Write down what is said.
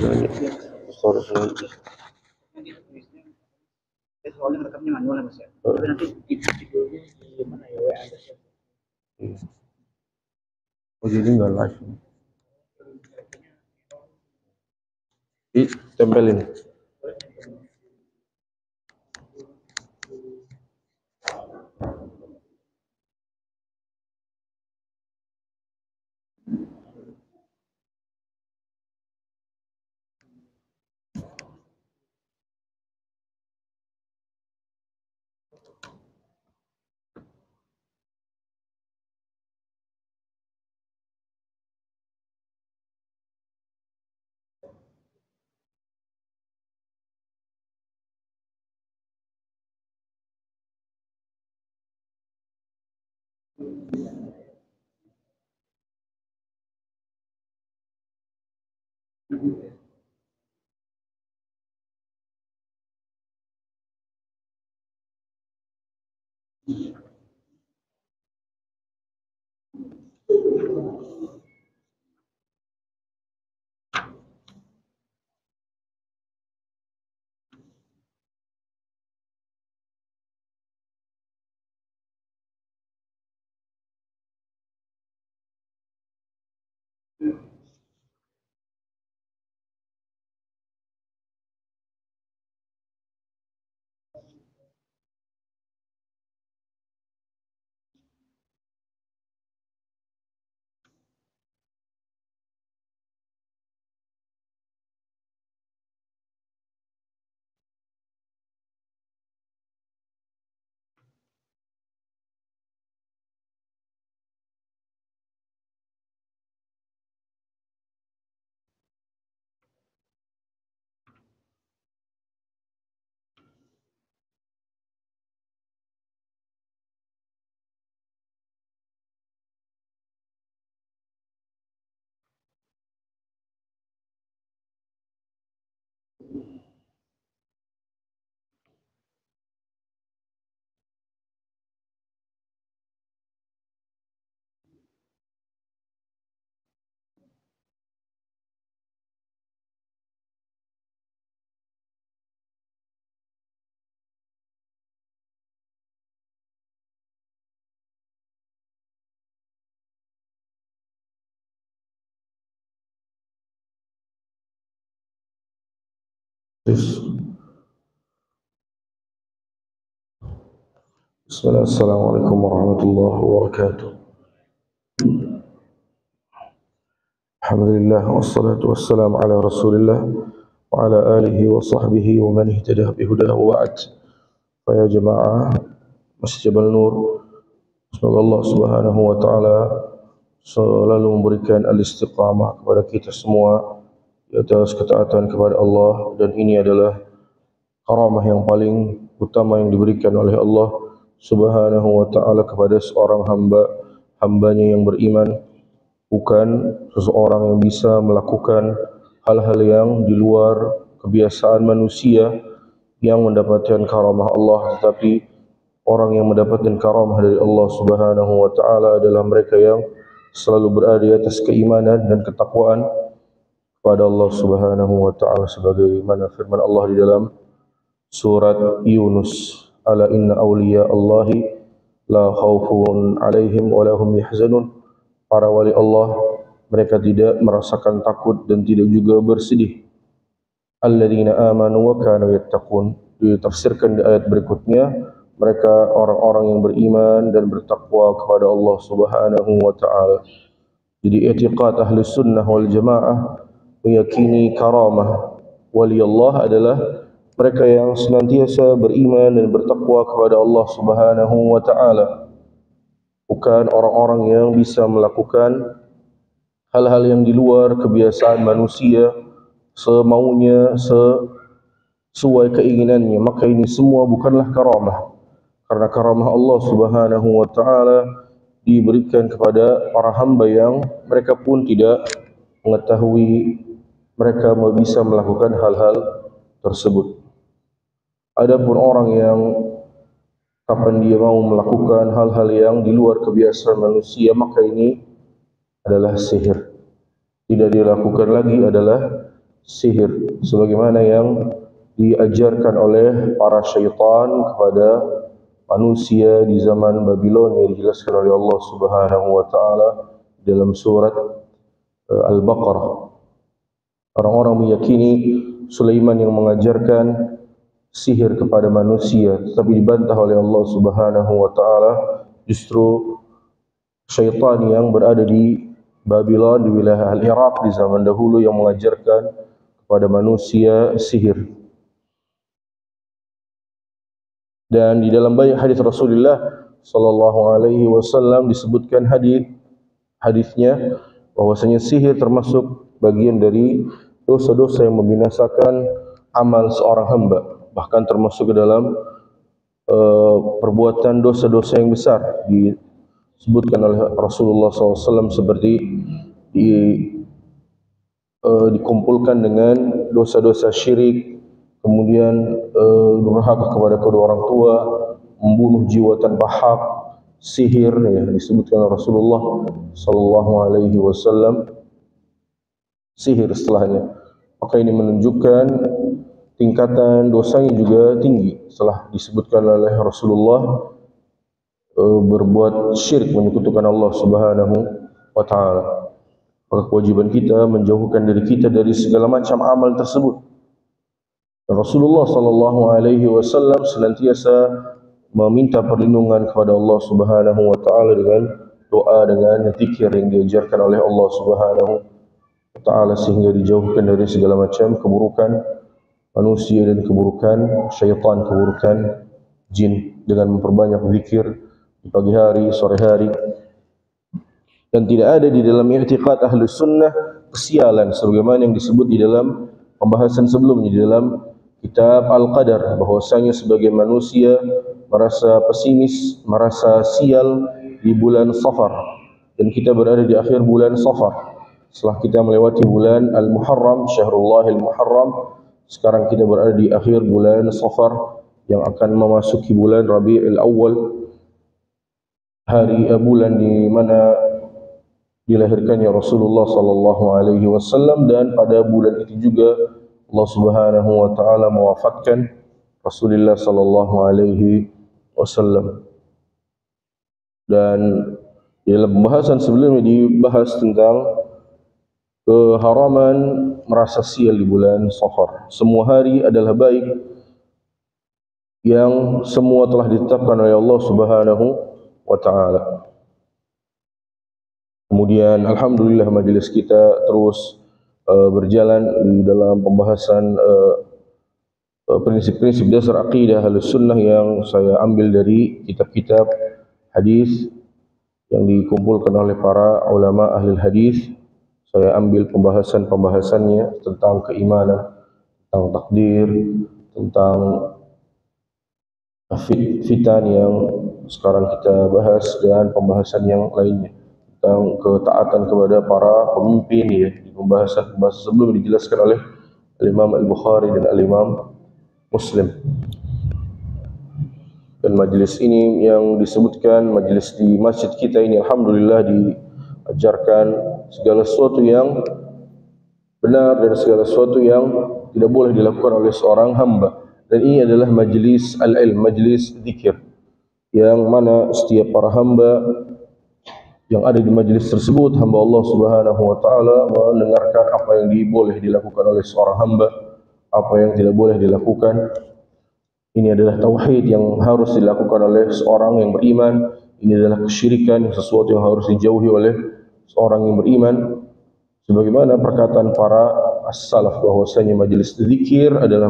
Sorry, sorry. Soalnya rekamnya manual Mas ya. Tapi nanti videonya di mana ya? WA ada. Oh, jadi nggak live. Tempelin. Assalamualaikum warahmatullahi wabarakatuh. Alhamdulillah wassalatu wassalamu ala Rasulillah wa ala alihi wa sahbihi wa man ihtada bihudahu wa ba'd. Fa ya jamaah Masjid Jabal Nur, semoga Allah Subhanahu wa taala selalu memberikan al-istiqamah kepada kita semua di atas ketaatan kepada Allah, dan ini adalah karamah yang paling utama yang diberikan oleh Allah Subhanahu wa taala kepada seorang hambanya yang beriman. Bukan seseorang yang bisa melakukan hal-hal yang di luar kebiasaan manusia yang mendapatkan karamah Allah, tetapi orang yang mendapatkan karamah dari Allah Subhanahu wa taala adalah mereka yang selalu berada di atas keimanan dan ketakwaan kepada Allah Subhanahu wa taala, sebagaimana firman Allah di dalam surat Yunus, ala inna awliya Allahi la khaufun alaihim wa lahum yahzanun. Para wali Allah, mereka tidak merasakan takut dan tidak juga bersedih. Alladzina amanu wa kanu yattaqun. Ditafsirkan di ayat berikutnya, mereka orang-orang yang beriman dan bertakwa kepada Allah Subhanahu wa taala. Jadi i'tiqad ahli sunnah wal jamaah meyakini karamah wali Allah adalah mereka yang senantiasa beriman dan bertakwa kepada Allah Subhanahu wa taala. Bukan orang-orang yang bisa melakukan hal-hal yang di luar kebiasaan manusia, semaunya, sesuai keinginannya. Maka ini semua bukanlah karamah. Karena karamah Allah Subhanahu wa taala diberikan kepada para hamba yang mereka pun tidak mengetahui mereka bisa melakukan hal-hal tersebut. Adapun orang yang kapan dia mau melakukan hal-hal yang di luar kebiasaan manusia, maka ini adalah sihir. Tidak dilakukan lagi adalah sihir sebagaimana yang diajarkan oleh para syaitan kepada manusia di zaman Babilonia, dijelaskan oleh Allah Subhanahu wa taala dalam surat Al-Baqarah. Orang-orang meyakini Sulaiman yang mengajarkan sihir kepada manusia, tetapi dibantah oleh Allah Subhanahu wa taala. Justru syaitan yang berada di Babylon, di wilayah Al-Iraq di zaman dahulu, yang mengajarkan kepada manusia sihir. Dan di dalam banyak hadis Rasulullah sallallahu alaihi wasallam disebutkan hadisnya bahwasanya sihir termasuk bagian dari dosa-dosa yang membinasakan amal seorang hamba, bahkan termasuk ke dalam perbuatan dosa-dosa yang besar. Disebutkan oleh Rasulullah SAW seperti dikumpulkan dengan dosa-dosa syirik, kemudian durhaka kepada kedua orang tua, membunuh jiwa tanpa hak, sihir, ya, disebutkan oleh Rasulullah SAW sihir setelahnya. Maka ini menunjukkan tingkatan dosanya juga tinggi setelah disebutkan oleh Rasulullah berbuat syirik, menyekutukan Allah Subhanahu wa taala. Maka kewajiban kita menjauhkan diri kita dari segala macam amal tersebut. Dan Rasulullah sallallahu alaihi wasallam senantiasa meminta perlindungan kepada Allah Subhanahu wa taala dengan doa, dengan zikir yang diajarkan oleh Allah Subhanahu wa taala, sehingga dijauhkan dari segala macam keburukan manusia dan keburukan syaitan, keburukan jin, dengan memperbanyak zikir di pagi hari, sore hari. Dan tidak ada di dalam i'tiqad Ahlus Sunnah kesialan sebagaimana yang disebut di dalam pembahasan sebelumnya di dalam kitab Al-Qadar, bahwasanya sebagai manusia merasa pesimis, merasa sial di bulan Safar, dan kita berada di akhir bulan Safar. Setelah kita melewati bulan Al-Muharram, Syahrullah Al-Muharram, sekarang kita berada di akhir bulan Safar yang akan memasuki bulan Rabi'ul Awal, bulan di mana dilahirkannya Rasulullah sallallahu alaihi wasallam, dan pada bulan itu juga Allah Subhanahu wa taala mewafatkan Rasulullah sallallahu alaihi wasallam. Dan dalam pembahasan sebelumnya dibahas tentang keharaman merasa sial di bulan Safar. Semua hari adalah baik yang semua telah ditetapkan oleh Allah Subhanahu wa taala. Kemudian alhamdulillah majelis kita terus berjalan di dalam pembahasan prinsip-prinsip dasar akidah Ahlus Sunnah yang saya ambil dari kitab-kitab hadis yang dikumpulkan oleh para ulama ahli hadis. Saya ambil pembahasannya tentang keimanan, tentang takdir, tentang fitan yang sekarang kita bahas, dan pembahasan yang lainnya tentang ketaatan kepada para pemimpin, ya. Di pembahasan sebelum dijelaskan oleh Imam Al-Bukhari dan Al-Imam Muslim. Dan majlis ini yang disebutkan majlis di masjid kita ini, alhamdulillah diajarkan segala sesuatu yang benar dan segala sesuatu yang tidak boleh dilakukan oleh seorang hamba. Dan ini adalah majlis al-ilm, majlis zikir, yang mana setiap para hamba yang ada di majlis tersebut, hamba Allah Subhanahu wa taala, mendengarkan apa yang boleh dilakukan oleh seorang hamba, apa yang tidak boleh dilakukan. Ini adalah tauhid yang harus dilakukan oleh seorang yang beriman. Ini adalah kesyirikan, sesuatu yang harus dijauhi oleh seorang yang beriman. Sebagaimana perkataan para as-salaf bahwasanya majlis zikir adalah